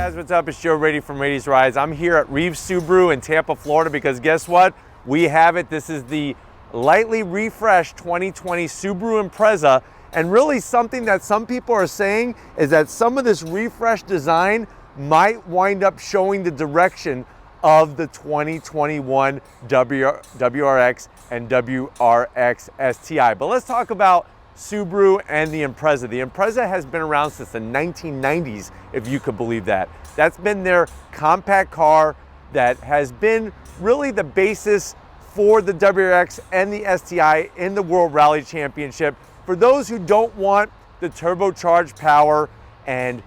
guys, what's up? It's Joe Rady from Rady's Rides. I'm here at Reeves Subaru in Tampa, Florida because guess what? We have it. This is the lightly refreshed 2020 Subaru Impreza, and really something that some people are saying is that some of this refreshed design might wind up showing the direction of the 2021 WRX and WRX STI. But let's talk about Subaru and the Impreza. The Impreza has been around since the 1990s, if you could believe that. That's been their compact car that has been really the basis for the WRX and the STI in the World Rally Championship. For those who don't want the turbocharged power and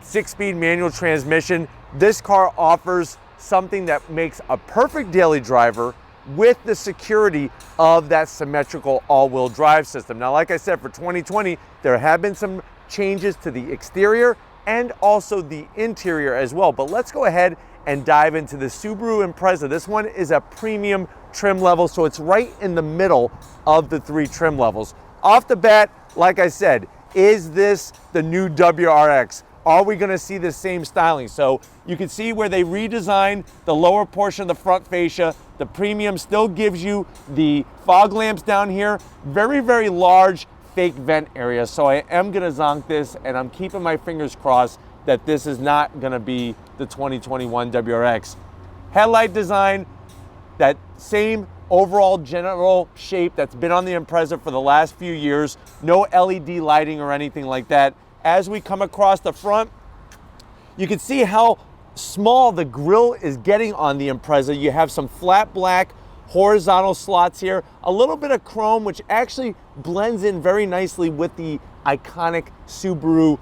6-speed manual transmission, this car offers something that makes a perfect daily driver with the security of that symmetrical all-wheel drive system. Now, like I said, for 2020, there have been some changes to the exterior and also the interior as well. But let's go ahead and dive into the Subaru Impreza. This one is a premium trim level, so it's right in the middle of the 3 trim levels. Off the bat, like I said, is this the new WRX? Are we gonna see the same styling? So you can see where they redesigned the lower portion of the front fascia. The premium still gives you the fog lamps down here. Very, very large fake vent area. So I am gonna zonk this, and I'm keeping my fingers crossed that this is not gonna be the 2021 WRX. Headlight design, that same overall general shape that's been on the Impreza for the last few years. No LED lighting or anything like that. As we come across the front, you can see how small the grille is getting on the Impreza. You have some flat black horizontal slots here, a little bit of chrome, which actually blends in very nicely with the iconic Subaru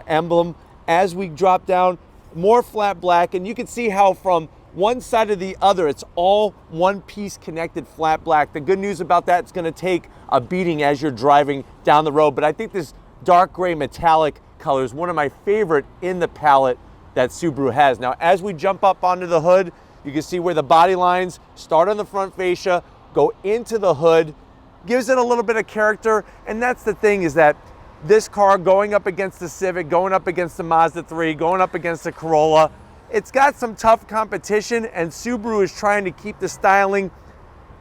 emblem. As we drop down, more flat black, and you can see how from one side to the other, it's all one piece connected flat black. The good news about that, it's gonna take a beating as you're driving down the road, but I think this dark gray metallic color is one of my favorite in the palette that Subaru has. Now, as we jump up onto the hood, you can see where the body lines start on the front fascia, go into the hood, gives it a little bit of character. And that's the thing, is that this car going up against the Civic, going up against the Mazda 3, going up against the Corolla, it's got some tough competition, and Subaru is trying to keep the styling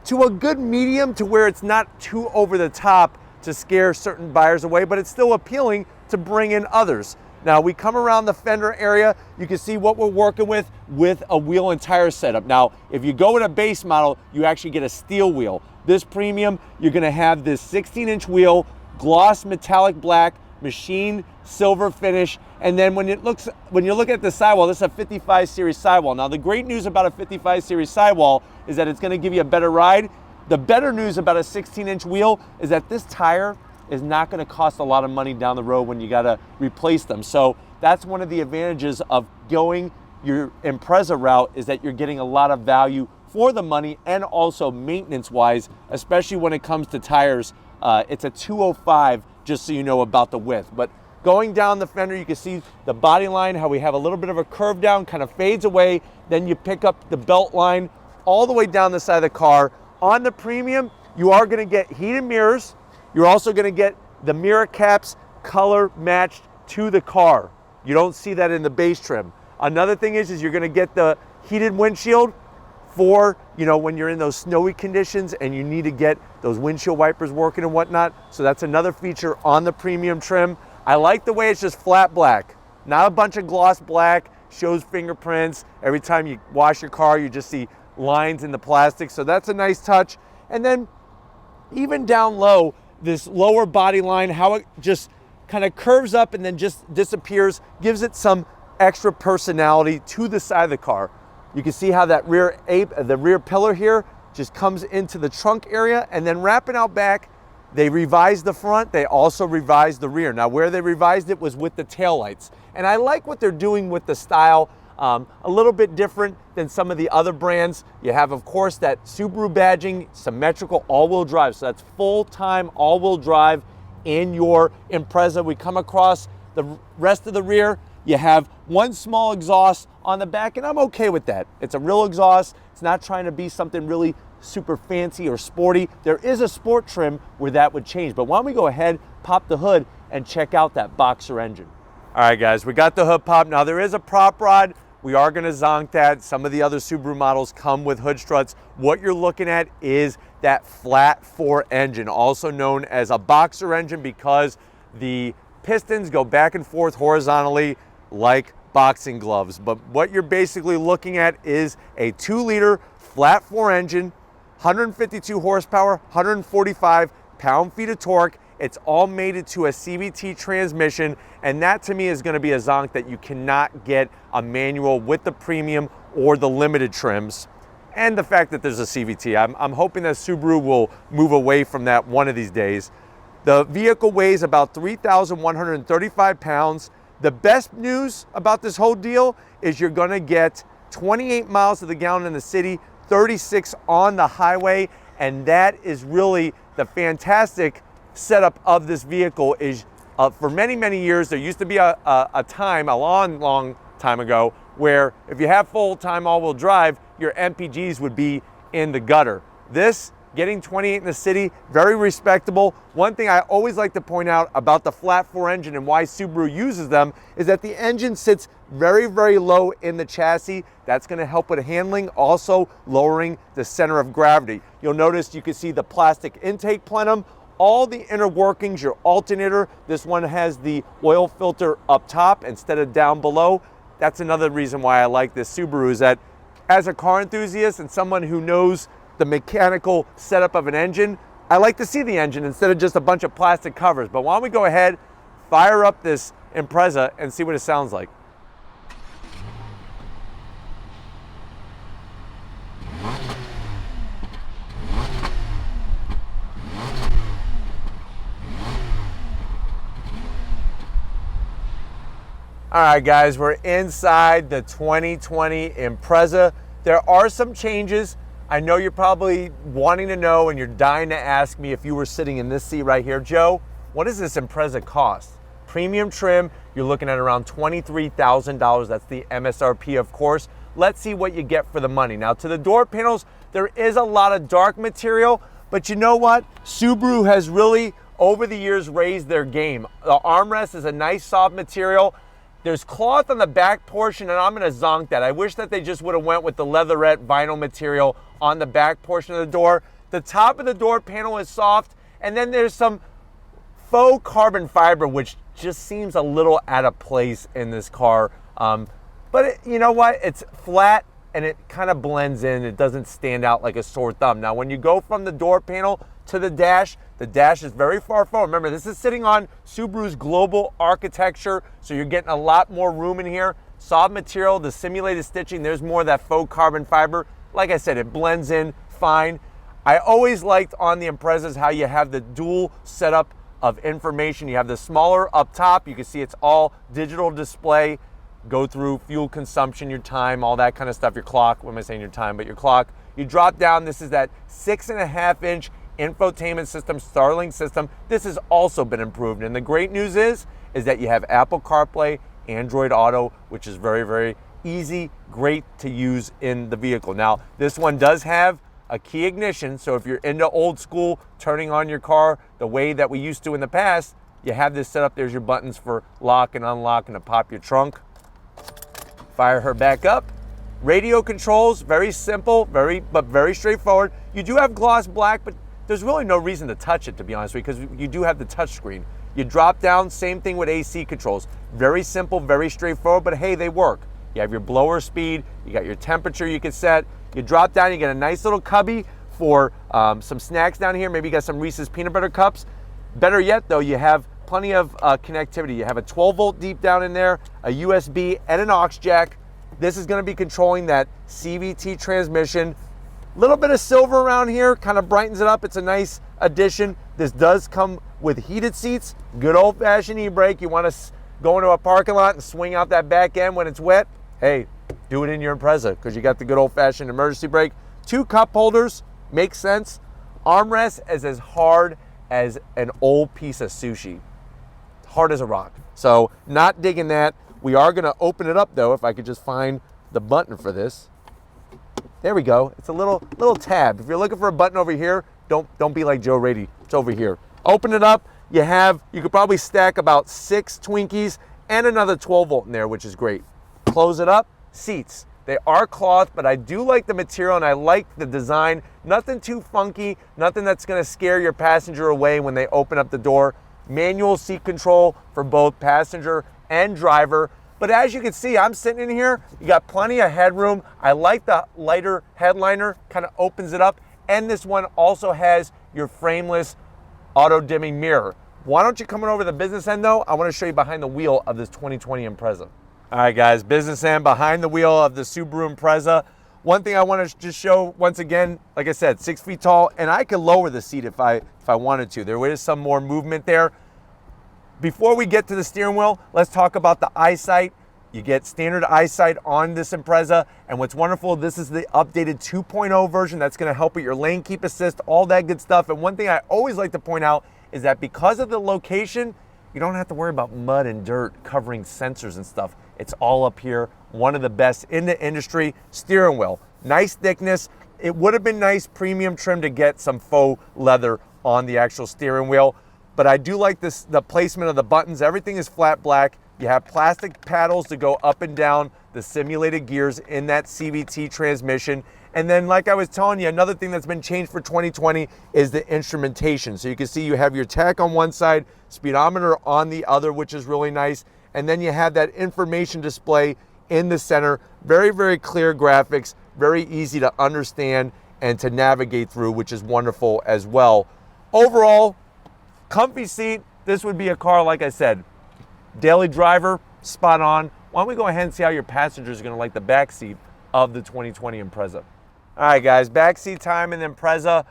to a good medium, to where it's not too over the top to scare certain buyers away, but it's still appealing to bring in others. Now, we come around the fender area, you can see what we're working with a wheel and tire setup. Now, if you go in a base model, you actually get a steel wheel. This premium, you're gonna have this 16-inch wheel, gloss metallic black, machined silver finish, and then when you look at the sidewall, this is a 55 series sidewall. Now, the great news about a 55 series sidewall is that it's gonna give you a better ride. The better news about a 16-inch wheel is that this tire is not going to cost a lot of money down the road when you got to replace them. So that's one of the advantages of going your Impreza route, is that you're getting a lot of value for the money, and also maintenance-wise, especially when it comes to tires. It's a 205, just so you know about the width. But going down the fender, you can see the body line, how we have a little bit of a curve down, kind of fades away. Then you pick up the belt line all the way down the side of the car. On the premium, you are gonna get heated mirrors. You're also gonna get the mirror caps color matched to the car. You don't see that in the base trim. Another thing is you're gonna get the heated windshield for, when you're in those snowy conditions and you need to get those windshield wipers working and whatnot. So that's another feature on the premium trim. I like the way it's just flat black, not a bunch of gloss black, shows fingerprints. Every time you wash your car, you just see lines in the plastic, so that's a nice touch. And then even down low, this lower body line, how it just kind of curves up and then just disappears, gives it some extra personality to the side of the car. You can see how that the rear pillar here just comes into the trunk area, and then wrapping out back, they revised the front, they also revised the rear. Now, where they revised it was with the taillights. And I like what they're doing with the style. A little bit different than some of the other brands. You have, of course, that Subaru badging, symmetrical all-wheel drive. So that's full-time all-wheel drive in your Impreza. We come across the rest of the rear. You have one small exhaust on the back, and I'm okay with that. It's a real exhaust. It's not trying to be something really super fancy or sporty. There is a sport trim where that would change. But why don't we go ahead, pop the hood, and check out that boxer engine. All right, guys, we got the hood pop. Now, there is a prop rod. We are going to zonk that. Some of the other Subaru models come with hood struts. What you're looking at is that flat 4 engine, also known as a boxer engine, because the pistons go back and forth horizontally like boxing gloves. But what you're basically looking at is a 2-liter flat 4 engine, 152 horsepower, 145 pound-feet of torque. It's all mated to a CVT transmission, and that to me is going to be a zonk that you cannot get a manual with the premium or the limited trims. And the fact that there's a CVT, I'm hoping that Subaru will move away from that one of these days. The vehicle weighs about 3,135 pounds. The best news about this whole deal is you're going to get 28 miles to the gallon in the city, 36 on the highway, and that is really the fantastic setup of this vehicle. Is for many years there used to be a long time ago where if you have full-time all-wheel drive, your MPGs would be in the gutter. This, getting 28 in the city, very respectable. One thing I always like to point out about the flat 4 engine and why Subaru uses them is that the engine sits very low in the chassis. That's going to help with handling, also lowering the center of gravity. You'll notice you can see the plastic intake plenum, all the inner workings, your alternator. This one has the oil filter up top instead of down below. That's another reason why I like this Subaru, is that as a car enthusiast and someone who knows the mechanical setup of an engine, I like to see the engine instead of just a bunch of plastic covers. But why don't we go ahead, fire up this Impreza and see what it sounds like. All right, guys, we're inside the 2020 Impreza. There are some changes. I know you're probably wanting to know and you're dying to ask me if you were sitting in this seat right here. Joe, what does this Impreza cost? Premium trim, you're looking at around $23,000. That's the MSRP, of course. Let's see what you get for the money. Now, to the door panels, there is a lot of dark material, but you know what? Subaru has really, over the years, raised their game. The armrest is a nice soft material. There's cloth on the back portion, and I'm gonna zonk that. I wish that they just would have went with the leatherette vinyl material on the back portion of the door. The top of the door panel is soft, and then there's some faux carbon fiber, which just seems a little out of place in this car. But you know what? It's flat, and it kind of blends in. It doesn't stand out like a sore thumb. Now, when you go from the door panel to the dash is very far forward. Remember, this is sitting on Subaru's global architecture, so you're getting a lot more room in here. Soft material, the simulated stitching, there's more of that faux carbon fiber. Like I said, it blends in fine. I always liked on the Imprezas how you have the dual setup of information. You have the smaller up top. You can see it's all digital display. Go through fuel consumption, your time, all that kind of stuff, your clock. What am I saying, your time, but your clock. You drop down, this is that 6.5-inch infotainment system, Starlink system. This has also been improved. And the great news is that you have Apple CarPlay, Android Auto, which is very easy, great to use in the vehicle. Now, this one does have a key ignition, so if you're into old school, turning on your car the way that we used to in the past, you have this set up. There's your buttons for lock and unlock and to pop your trunk. Fire her back up. Radio controls, very simple, but very straightforward. You do have gloss black, but there's really no reason to touch it, to be honest with you, because you do have the touch screen. You drop down, same thing with AC controls. Very simple, very straightforward, but hey, they work. You have your blower speed, you got your temperature you can set. You drop down, you get a nice little cubby for some snacks down here. Maybe you got some Reese's peanut butter cups. Better yet though, you have plenty of connectivity. You have a 12-volt deep down in there, a USB and an aux jack. This is gonna be controlling that CVT transmission. Little bit of silver around here, kind of brightens it up. It's a nice addition. This does come with heated seats, good old-fashioned e-brake. You want to go into a parking lot and swing out that back end when it's wet? Hey, do it in your Impreza because you got the good old-fashioned emergency brake. 2 cup holders, makes sense. Armrest is as hard as an old piece of sushi. Hard as a rock. So not digging that. We are gonna open it up though, if I could just find the button for this. There we go. It's a little tab. If you're looking for a button over here, don't be like Joe Rady. It's over here. Open it up. You could probably stack about 6 Twinkies and another 12 volt in there, which is great. Close it up, seats. They are cloth, but I do like the material and I like the design. Nothing too funky, nothing that's gonna scare your passenger away when they open up the door. Manual seat control for both passenger and driver. But as you can see, I'm sitting in here, you got plenty of headroom. I like the lighter headliner, kind of opens it up. And this one also has your frameless auto dimming mirror. Why don't you come on over to the business end though? I wanna show you behind the wheel of this 2020 Impreza. All right guys, business end behind the wheel of the Subaru Impreza. One thing I want to just show once again, like I said, 6 feet tall, and I could lower the seat if I wanted to. There is some more movement there. Before we get to the steering wheel, let's talk about the eyesight. You get standard eyesight on this Impreza, and what's wonderful, this is the updated 2.0 version that's going to help with your lane keep assist, all that good stuff. And one thing I always like to point out is that because of the location, you don't have to worry about mud and dirt covering sensors and stuff. It's all up here. One of the best in the industry. Steering wheel, nice thickness. It would have been nice premium trim to get some faux leather on the actual steering wheel, but I do like this, the placement of the buttons. Everything is flat black. You have plastic paddles to go up and down the simulated gears in that CVT transmission. And then like I was telling you, another thing that's been changed for 2020 is the instrumentation. So you can see you have your tach on one side, speedometer on the other, which is really nice. And then you have that information display in the center. Very, very clear graphics, very easy to understand and to navigate through, which is wonderful as well. Overall, comfy seat. This would be a car, like I said, daily driver, spot on. Why don't we go ahead and see how your passengers are gonna like the back seat of the 2020 Impreza. All right guys, backseat time in the Impreza.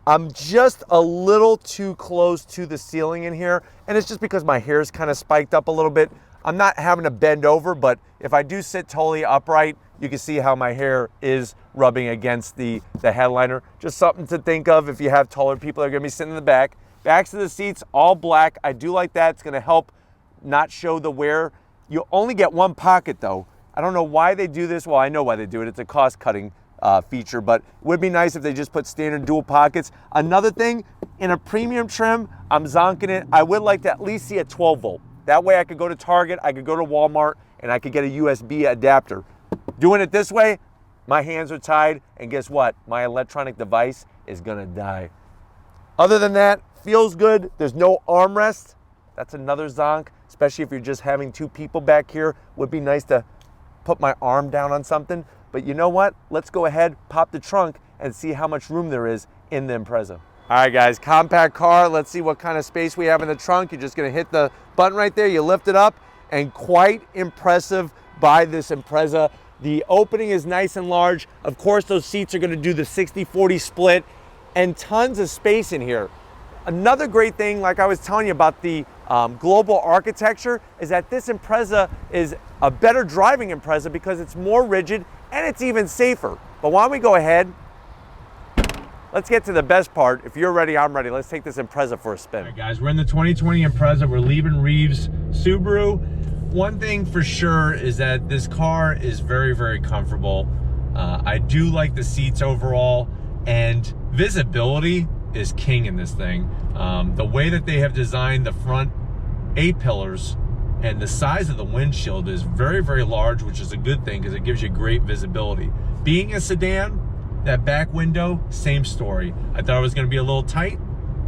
I'm just a little too close to the ceiling in here, and it's just because my hair is kind of spiked up a little bit. I'm not having to bend over, but if I do sit totally upright, you can see how my hair is rubbing against the headliner. Just something to think of if you have taller people that are gonna be sitting in the back. Backs of the seats, all black. I do like that. It's gonna help not show the wear. You only get one pocket though. I don't know why they do this. Well, I know why they do it. It's a cost-cutting feature, but it would be nice if they just put standard dual pockets. Another thing, in a premium trim, I'm zonking it. I would like to at least see a 12 volt. That way I could go to Target, I could go to Walmart, and I could get a USB adapter. Doing it this way, my hands are tied, and guess what? My electronic device is gonna die. Other than that, feels good. There's no armrest. That's another zonk, especially if you're just having two people back here. Would be nice to put my arm down on something. But you know what? Let's go ahead, pop the trunk, and see how much room there is in the Impreza. All right, guys, compact car. Let's see what kind of space we have in the trunk. You're just gonna hit the button right there. You lift it up, and quite impressive by this Impreza. The opening is nice and large. Of course, those seats are gonna do the 60-40 split, and tons of space in here. Another great thing, like I was telling you about the global architecture, is that this Impreza is a better driving Impreza because it's more rigid and it's even safer. But why don't we go ahead, let's get to the best part. If you're ready, I'm ready. Let's take this Impreza for a spin. All right, guys, we're in the 2020 Impreza. We're leaving Reeves Subaru. One thing for sure is that this car is very, very comfortable. I do like the seats overall, and visibility is king in this thing. The way that they have designed the front A-pillars and the size of the windshield is very, very large, which is a good thing because it gives you great visibility. Being a sedan, that back window, same story. I thought it was gonna be a little tight,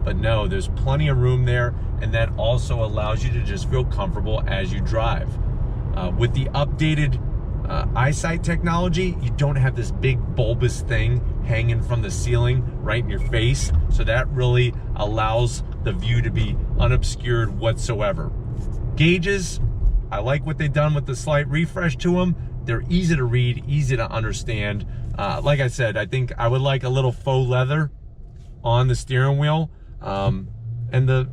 but no, there's plenty of room there, and that also allows you to just feel comfortable as you drive. With the updated eyesight technology, you don't have this big bulbous thing hanging from the ceiling right in your face, so that really allows the view to be unobscured whatsoever. Gauges, I like what they've done with the slight refresh to them. They're easy to read, easy to understand. Like I said, I think I would like a little faux leather on the steering wheel, and the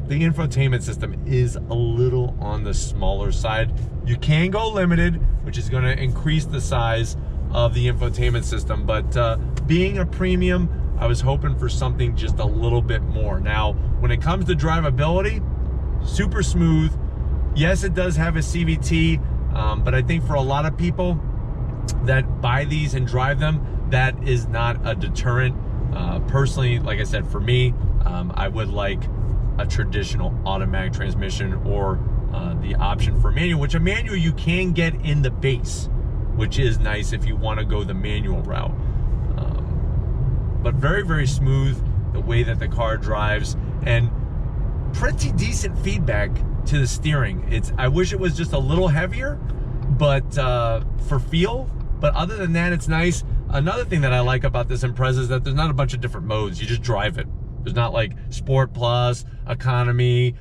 infotainment system is a little on the smaller side. You can go limited, which is gonna increase the size of the infotainment system, but being a premium, I was hoping for something just a little bit more. Now, when it comes to drivability, super smooth. Yes, it does have a CVT, but I think for a lot of people that buy these and drive them, that is not a deterrent. Personally, like I said, for me, I would like a traditional automatic transmission or the option for manual, which a manual you can get in the base, which is nice if you want to go the manual route. But very, very smooth the way that the car drives, and pretty decent feedback to the steering. I wish it was just a little heavier, but for feel. But other than that, it's nice. Another thing that I like about this Impreza is that there's not a bunch of different modes. You just drive it. There's not like Sport Plus, Economy,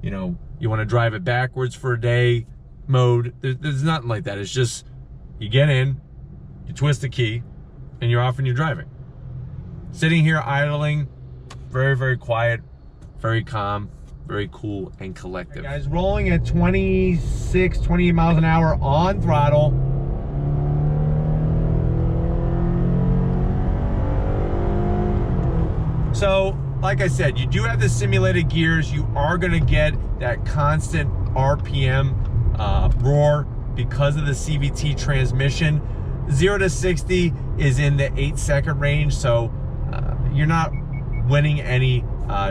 you know, you want to drive it backwards for a day mode. There's nothing like that. It's just, you get in, you twist the key, and you're off and you're driving. Sitting here idling, very, very quiet, very calm, very cool and collective. Right, guys, rolling at 26, 28 miles an hour on throttle. So, like I said, you do have the simulated gears. You are gonna get that constant RPM roar because of the CVT transmission. 0 to 60 is in the 8-second range, so you're not winning any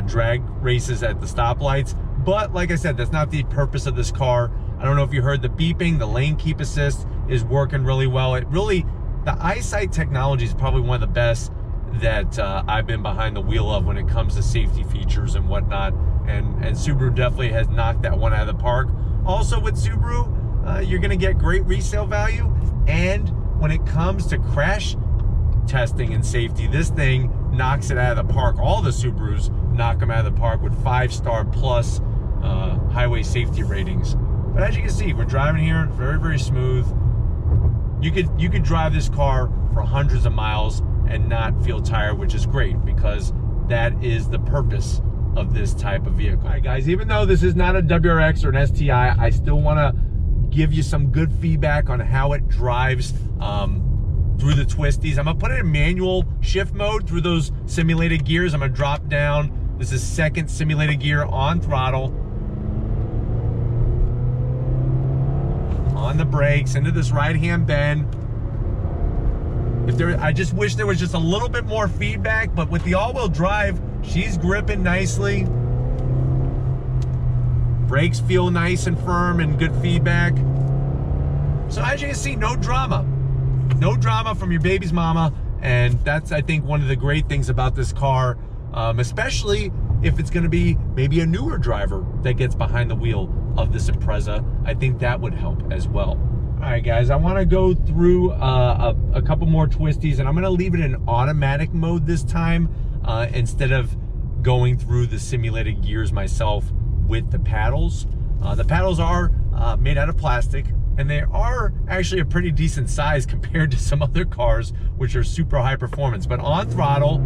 drag races at the stoplights. But like I said, that's not the purpose of this car. I don't know if you heard the beeping. The lane keep assist is working really well. The eyesight technology is probably one of the best that I've been behind the wheel of when it comes to safety features and whatnot. And Subaru definitely has knocked that one out of the park. Also with Subaru, you're gonna get great resale value. And when it comes to crash testing and safety, this thing knocks it out of the park. All the Subarus knock them out of the park with 5-star plus highway safety ratings. But as you can see, we're driving here very, very smooth. You could drive this car for hundreds of miles and not feel tired, which is great because that is the purpose of this type of vehicle. All right, guys, even though this is not a WRX or an STI, I still want to give you some good feedback on how it drives through the twisties. I'm gonna put it in manual shift mode through those simulated gears. I'm gonna drop down. This is second simulated gear on throttle. On the brakes, into this right-hand bend. I just wish there was just a little bit more feedback, but with the all-wheel drive, she's gripping nicely. Brakes feel nice and firm and good feedback. So as you can see, no drama. No drama from your baby's mama, and that's, I think, one of the great things about this car, especially if it's gonna be maybe a newer driver that gets behind the wheel of this Impreza. I think that would help as well. All right, guys, I wanna go through a couple more twisties, and I'm gonna leave it in automatic mode this time, instead of going through the simulated gears myself with the paddles. The paddles are made out of plastic, and they are actually a pretty decent size compared to some other cars, which are super high performance. But on throttle,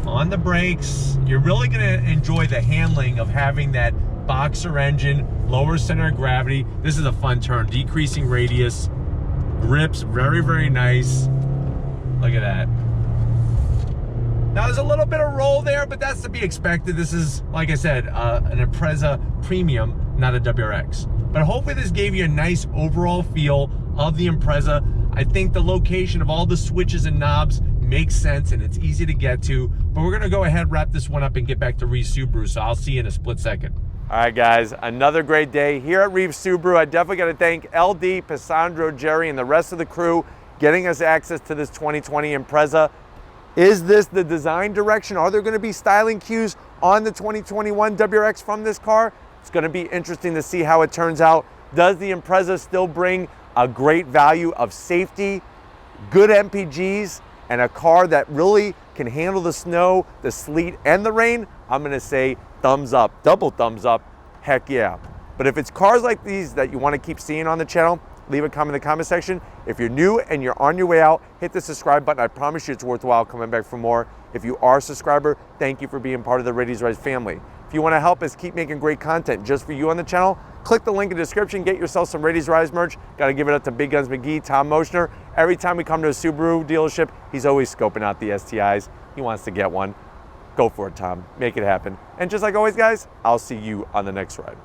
on the brakes, you're really gonna enjoy the handling of having that boxer engine, lower center of gravity. This is a fun turn, decreasing radius, grips very, very nice. Look at that. Now there's a little bit of roll there, but that's to be expected. This is, like I said, an Impreza Premium, not a WRX. But hopefully this gave you a nice overall feel of the Impreza. I think the location of all the switches and knobs makes sense and it's easy to get to. But we're gonna go ahead, wrap this one up and get back to Reeve Subaru, so I'll see you in a split second. All right, guys, another great day here at Reeve Subaru. I definitely gotta thank LD, Pissandro, Jerry, and the rest of the crew getting us access to this 2020 Impreza. Is this the design direction? Are there gonna be styling cues on the 2021 WRX from this car? It's gonna be interesting to see how it turns out. Does the Impreza still bring a great value of safety, good MPGs, and a car that really can handle the snow, the sleet, and the rain? I'm gonna say thumbs up, double thumbs up, heck yeah. But if it's cars like these that you wanna keep seeing on the channel, leave a comment in the comment section. If you're new and you're on your way out, hit the subscribe button. I promise you it's worthwhile coming back for more. If you are a subscriber, thank you for being part of the Ladies Rise family. If you want to help us keep making great content just for you on the channel, click the link in the description, get yourself some Ladies Rise merch. Got to give it up to Big Guns McGee, Tom Moschner. Every time we come to a Subaru dealership, he's always scoping out the STIs. He wants to get one. Go for it, Tom. Make it happen. And just like always, guys, I'll see you on the next ride.